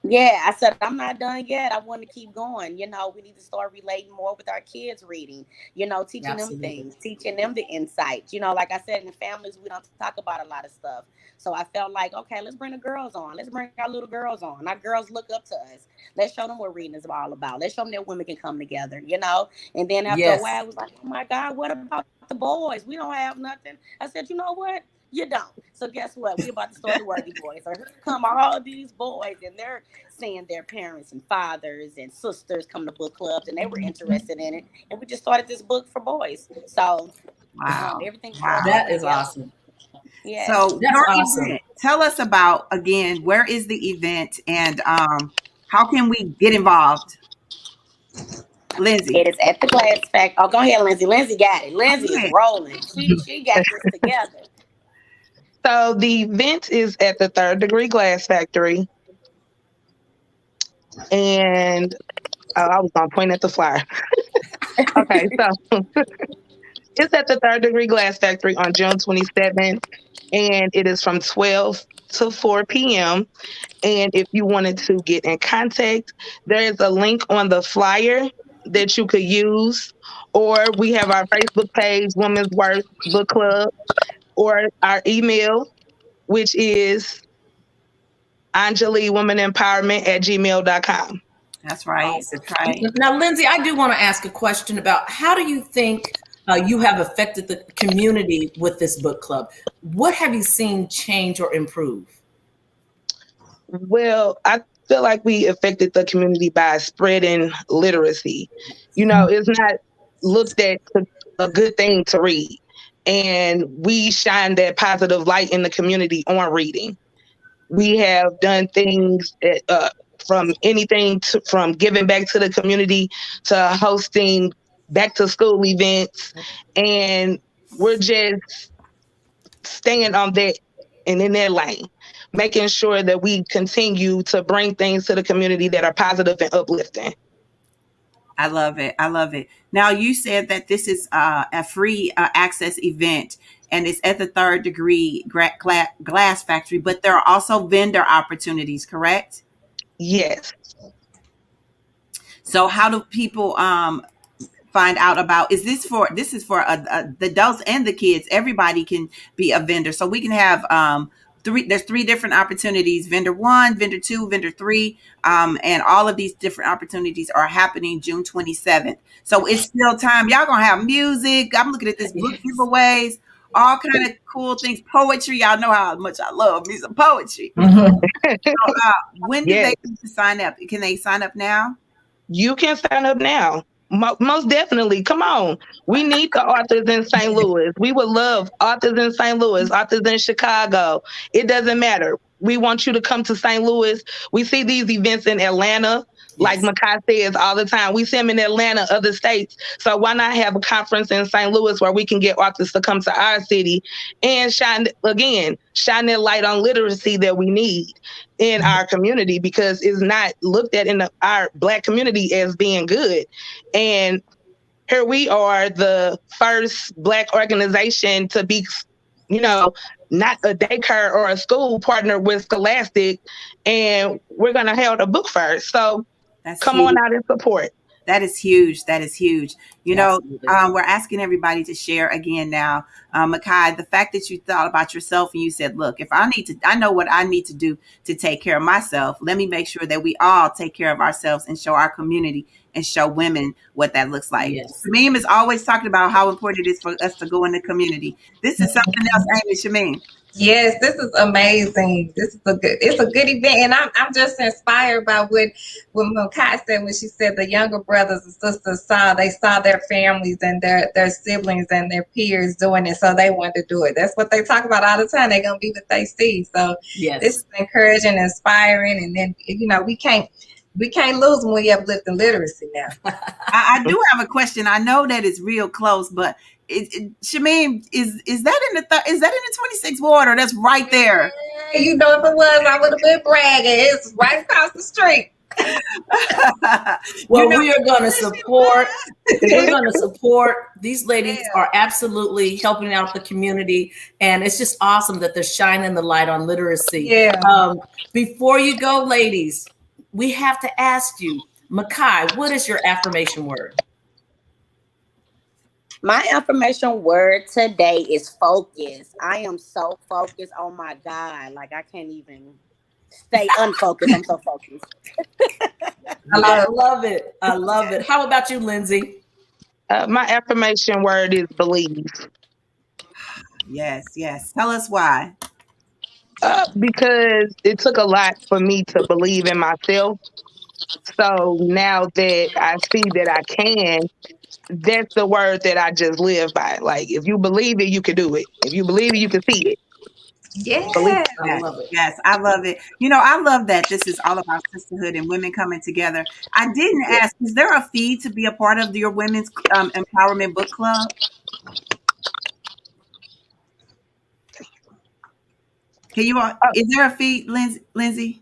Yeah, I said, I'm not done yet. I want to keep going. You know, we need to start relating more with our kids reading, you know, teaching them things, teaching them the insights. You know, like I said, in the families, we don't talk about a lot of stuff. So I felt like, okay, let's bring the girls on. Let's bring our little girls on. Our girls look up to us. Let's show them what reading is all about. Let's show them that women can come together, you know. And then after a while, I was like, oh, my God, what about the boys? We don't have nothing. I said, you know what? You don't. So guess what? We're about to start the Worthy Boys. So here come all these boys, and they're seeing their parents and fathers and sisters come to book clubs, and they were interested in it. And we just started this book for boys. So everything. Wow. That is awesome. Yeah. So that's awesome. Event. Tell us about, again, where is the event and how can we get involved? Lynnze. It is at the Glass Factory. Oh, go ahead, Lynnze. Lynnze got it. Lynnze is rolling. She got this together. So the event is at the Third Degree Glass Factory. And I was going to point at the flyer. Okay, so it's at the Third Degree Glass Factory on June 27th. And it is from 12 to 4 p.m. And if you wanted to get in contact, there is a link on the flyer that you could use. Or we have our Facebook page, Women's Worth Book Club. Or our email, which is AnjaliWomanEmpowerment@gmail.com. That's right. That's right. Now, Lynnze, I do want to ask a question about how do you think you have affected the community with this book club? What have you seen change or improve? Well, I feel like we affected the community by spreading literacy. You know, it's not looked at a good thing to read. And we shine that positive light in the community on reading. We have done things from anything from giving back to the community to hosting back to school events. And we're just staying on that and in that lane, making sure that we continue to bring things to the community that are positive and uplifting. I love it. I love it. Now, you said that this is a free access event, and it's at the Third Degree Glass Factory, but there are also vendor opportunities, correct? Yes. So how do people find out about, this is for the adults and the kids? Everybody can be a vendor. So we can have there's three different opportunities: vendor 1, vendor 2, vendor 3, and all of these different opportunities are happening June 27th. So it's still time. Y'all gonna have music. I'm looking at this book giveaways, all kind of cool things, poetry. Y'all know how much I love me some poetry. So, when do they need to sign up? Can they sign up now? You can sign up now. Most definitely. Come on. We need the authors in St. Louis. We would love authors in St. Louis, authors in Chicago. It doesn't matter. We want you to come to St. Louis. We see these events in Atlanta. Like Maicai says all the time, we see them in Atlanta, other states. So why not have a conference in St. Louis where we can get authors to come to our city and shine that light on literacy that we need in our community, because it's not looked at in our Black community as being good. And here we are, the first Black organization to be, not a daycare or a school partner with Scholastic, and we're going to hold a book fair. So come on out and support. That is huge. That is huge. We're asking everybody to share again now. Maicai, the fact that you thought about yourself and you said, look, if I know what I need to do to take care of myself. Let me make sure that we all take care of ourselves and show our community and show women what that looks like. Yes. Shameem is always talking about how important it is for us to go in the community. This is something else, ain't it, Shameem? Yes, this is amazing. It's a good event, and I'm just inspired by what Maicai said when she said the younger brothers and sisters saw their families and their siblings and their peers doing it, so they wanted to do it. That's what they talk about all the time. They're gonna be what they see. So this is encouraging, inspiring, and then we can't lose when we uplifting literacy now. I do have a question. I know that it's real close, but Shameem, is that in the 26th ward, or that's right there? If it was, I would have been bragging. It's right across the street. Well, we are going to support. We're going to support. These ladies are absolutely helping out the community, and it's just awesome that they're shining the light on literacy. Yeah. Before you go, ladies, we have to ask you, Maicai, what is your affirmation word? My affirmation word today is focus. I am so focused. Oh my God. Like I can't even stay unfocused. I'm so focused. I love it. I love it. How about you, Lynnze? My affirmation word is believe. Yes. Tell us why. Because it took a lot for me to believe in myself. So now that I see that I can, that's the word that I just live by. Like, if you believe it, you can do it. If you believe it, you can see it. Yeah. I love it. Yes, I love it. I love that this is all about sisterhood and women coming together. I didn't ask, is there a fee to be a part of your women's empowerment book club? Is there a fee, Lynnze?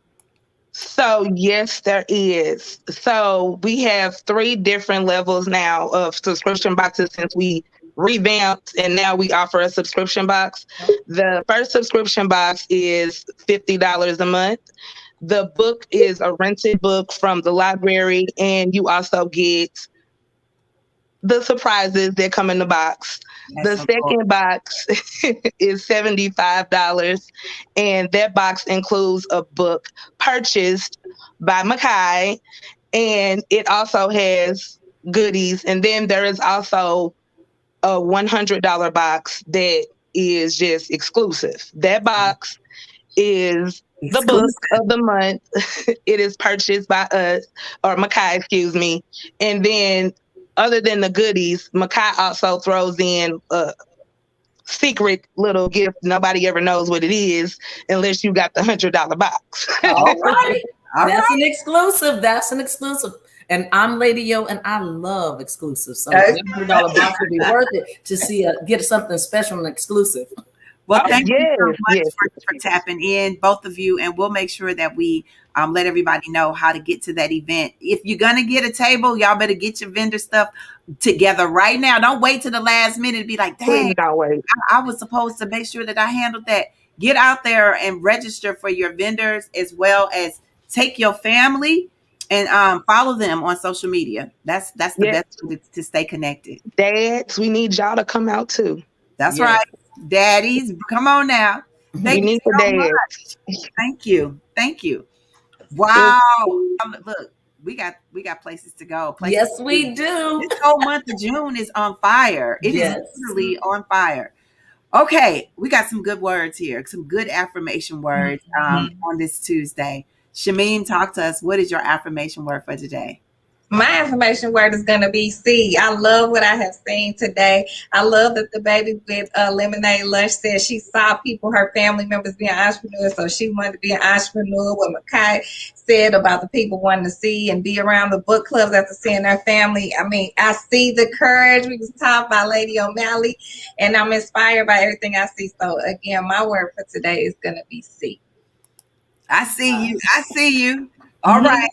So yes, there is. So we have 3 different levels now of subscription boxes since we revamped, and now we offer a subscription box. The first subscription box is $50 a month. The book is a rented book from the library, and you also get the surprises that come in the box. The second box is $75, and that box includes a book purchased by Maicai, and it also has goodies. And then there is also a $100 box that is just exclusive. That box is the book of the month. It is purchased by us, or Maicai, excuse me. And then other than the goodies, Maicai also throws in a secret little gift. Nobody ever knows what it is unless you got the $100 box. All right. That's an exclusive. That's an exclusive. And I'm Lady O, and I love exclusives. So $100 box would be worth it to see get something special and exclusive. Well, thank you so much for tapping in, both of you, and we'll make sure that we let everybody know how to get to that event. If you're gonna get a table, y'all better get your vendor stuff together right now. Don't wait till the last minute to be like, dang, I was supposed to make sure that I handled that. Get out there and register for your vendors, as well as take your family and follow them on social media. That's the best way to stay connected. Dads, we need y'all to come out too. That's right. Daddies, come on now. Thank you so much. Thank you. Thank you. Wow. Look, we got places to go. Yes, we do. This whole month of June is on fire. It is literally on fire. Okay, we got some good words here, some good affirmation words on this Tuesday. Shameem, talk to us. What is your affirmation word for today? My affirmation word is going to be C. I love what I have seen today. I love that the baby with Lemonade Lunch said she saw people, her family members being entrepreneurs, so she wanted to be an entrepreneur. What Maicai said about the people wanting to see and be around the book clubs after seeing their family. I mean, I see the courage. We was taught by Lady Malley, and I'm inspired by everything I see. So again, my word for today is going to be C. I see you. I see you. All right.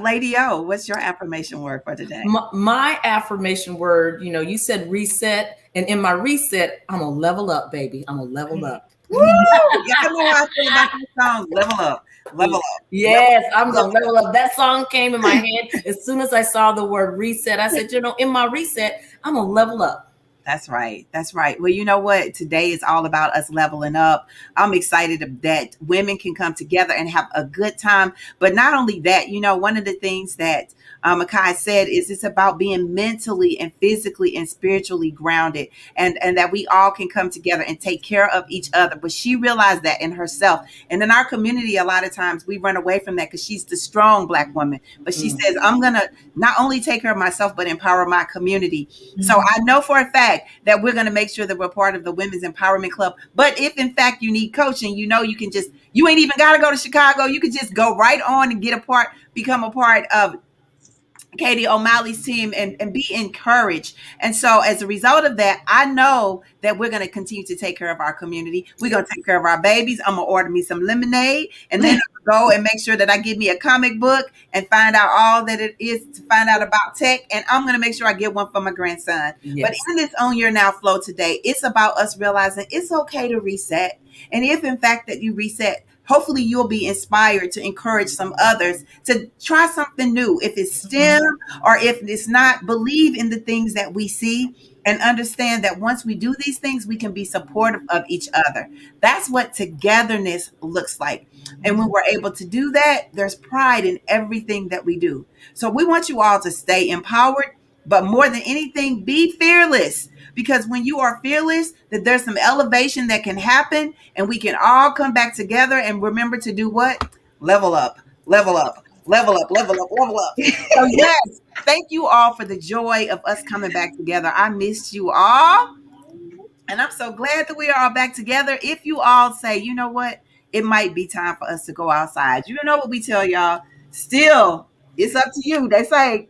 Lady O, what's your affirmation word for today? My affirmation word, you said reset. And in my reset, I'm going to level up, baby. I'm going to level up. Woo! Y'all know how I feel about this song. Level up. Level up. Yes, I'm going to level up. That song came in my head. As soon as I saw the word reset, I said, in my reset, I'm going to level up. That's right. That's right. Well, you know what? Today is all about us leveling up. I'm excited that women can come together and have a good time. But not only that, one of the things that Maicai said is it's about being mentally and physically and spiritually grounded, and that we all can come together and take care of each other. But she realized that in herself. And in our community, a lot of times we run away from that because she's the strong Black woman. But she says, I'm going to not only take care of myself, but empower my community. So I know for a fact that we're going to make sure that we're part of the Women's Empowerment Club. But if in fact you need coaching, you ain't even got to go to Chicago. You can just go right on and become a part of Katie O'Malley's team and be encouraged. And so as a result of that, I know that we're going to continue to take care of our community. We're going to take care of our babies. I'm going to order me some lemonade, and then go and make sure that I get me a comic book and find out all that it is to find out about tech. And I'm going to make sure I get one for my grandson. Yes. But in this Own Your Now flow today, it's about us realizing it's okay to reset. And if in fact that you reset, hopefully you'll be inspired to encourage some others to try something new. If it's STEM or if it's not, believe in the things that we see and understand that once we do these things, we can be supportive of each other. That's what togetherness looks like. And when we're able to do that, there's pride in everything that we do. So we want you all to stay empowered, but more than anything, be fearless. Because when you are fearless, that there's some elevation that can happen, and we can all come back together and remember to do what? Level up, level up, level up, level up, level up. So yes, thank you all for the joy of us coming back together. I missed you all. And I'm so glad that we are all back together. If you all say, you know what? It might be time for us to go outside. You know what we tell y'all? Still, it's up to you. They say,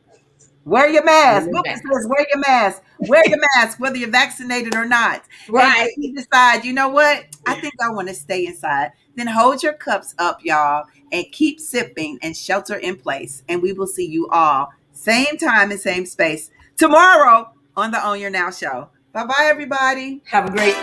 wear your mask. Wear your mask. Wear your mask, whether you're vaccinated or not. Right. And if you decide, you know what? I think I want to stay inside. Then hold your cups up, y'all, and keep sipping and shelter in place. And we will see you all same time and same space tomorrow on the Own Your Now show. Bye-bye, everybody. Have a great